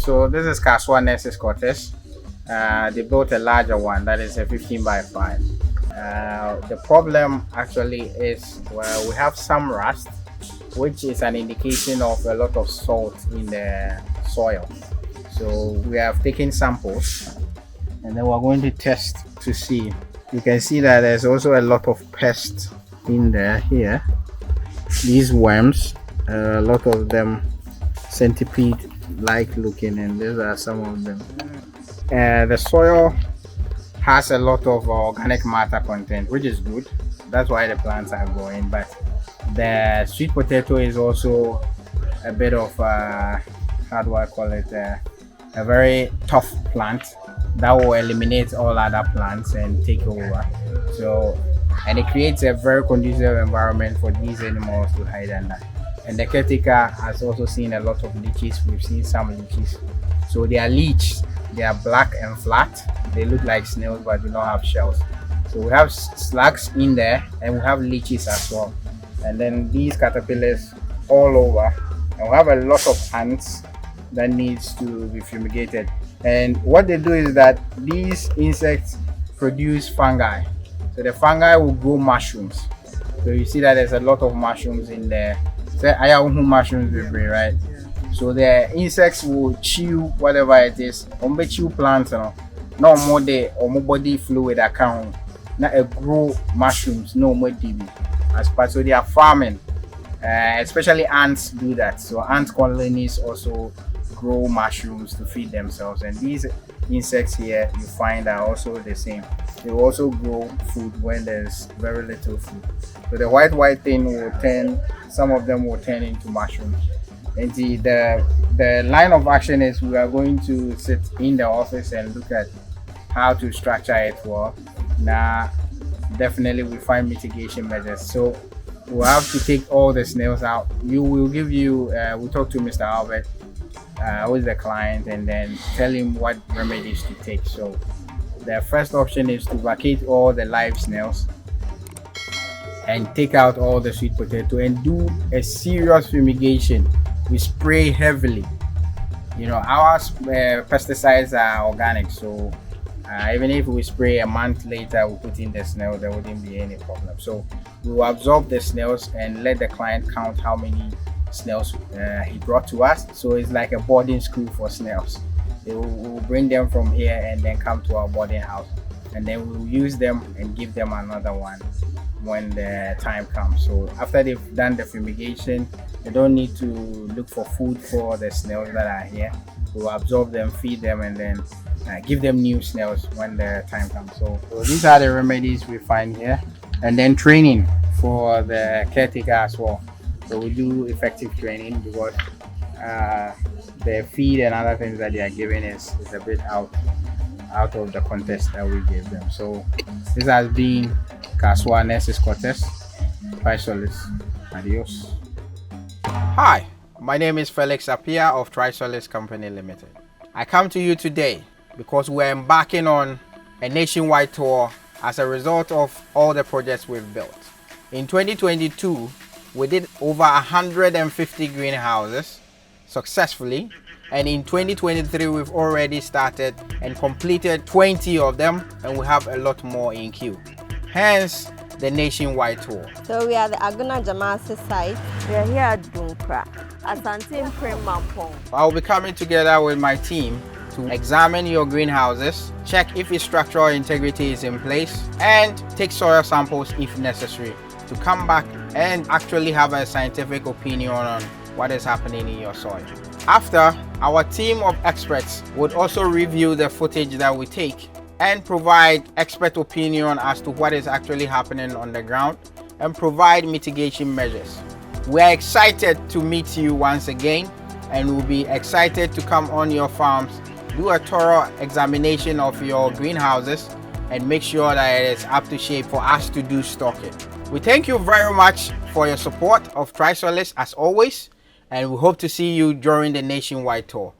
So this is Kaswa Nurses Quarters. They built a larger one that is a 15 by 5. The problem actually is, well, we have some rust, which is an indication of a lot of salt in the soil. So we have taken samples and then we're going to test to see. You can see that there's also a lot of pests in there here. These worms, a lot of them centipede like looking, and these are some of them. The soil has a lot of organic matter content, which is good. That's why the plants are growing. But the sweet potato is also a bit of how do I call it, a very tough plant that will eliminate all other plants and take over. So, and it creates a very conducive environment for these animals to hide under. And the caretaker has also seen a lot of leeches. We've seen some leeches. So they are leeches. They are black and flat. They look like snails but do not have shells. So we have slugs in there and we have leeches as well. And then these caterpillars all over. And we have a lot of ants that needs to be fumigated. And what they do is that these insects produce fungi. So the fungi will grow mushrooms. So you see that there's a lot of mushrooms in there. So mushrooms will be, right? So the insects will chew whatever it is. Chew plants, no more the or more body fluid account. Not a grow mushrooms, no more DB. As part, so they are farming. Especially ants do that. So ant colonies also grow mushrooms to feed themselves, and these insects here you find are also the same. They will also grow food when there's very little food. So the white thing will turn, some of them will turn into mushrooms. And the line of action is we are going to sit in the office and look at how to structure it well. Now definitely we find mitigation measures. So we'll have to take all the snails out. We'll talk to Mr. Albert, who is the client, and then tell him what remedies to take. So the first option is to vacate all the live snails and take out all the sweet potato and do a serious fumigation. We spray heavily. You know, our pesticides are organic, so even if we spray a month later, we put in the snail, there wouldn't be any problem. So we will absorb the snails and let the client count how many snails he brought to us. So it's like a boarding school for snails. We'll bring them from here and then come to our boarding house, and then we'll use them and give them another one when the time comes. So after they've done the fumigation, they don't need to look for food for the snails that are here. We'll absorb them, feed them, and then give them new snails when the time comes. So these are the remedies we find here, and then training for the caretaker as well. So we do effective training because the feed and other things that they are giving is a bit out of the context that we gave them. So this has been Kaswa Nurses Quarters. Trisolis. Adios. Hi, my name is Felix Apia of Trisolis Company Limited. I come to you today because we're embarking on a nationwide tour as a result of all the projects we've built. In 2022, we did over 150 greenhouses successfully, and in 2023 we've already started and completed 20 of them, and we have a lot more in queue. Hence the nationwide tour. So we are the Aguna Jamasi site. We are here at Dunkra, Asante Mampong. I'll be coming together with my team to examine your greenhouses, check if its structural integrity is in place, and take soil samples if necessary to come back and actually have a scientific opinion on what is happening in your soil. After, our team of experts would also review the footage that we take and provide expert opinion as to what is actually happening on the ground and provide mitigation measures. We are excited to meet you once again, and we'll be excited to come on your farms, do a thorough examination of your greenhouses, and make sure that it is up to shape for us to do stocking. We thank you very much for your support of Trisolis as always, and we hope to see you during the nationwide tour.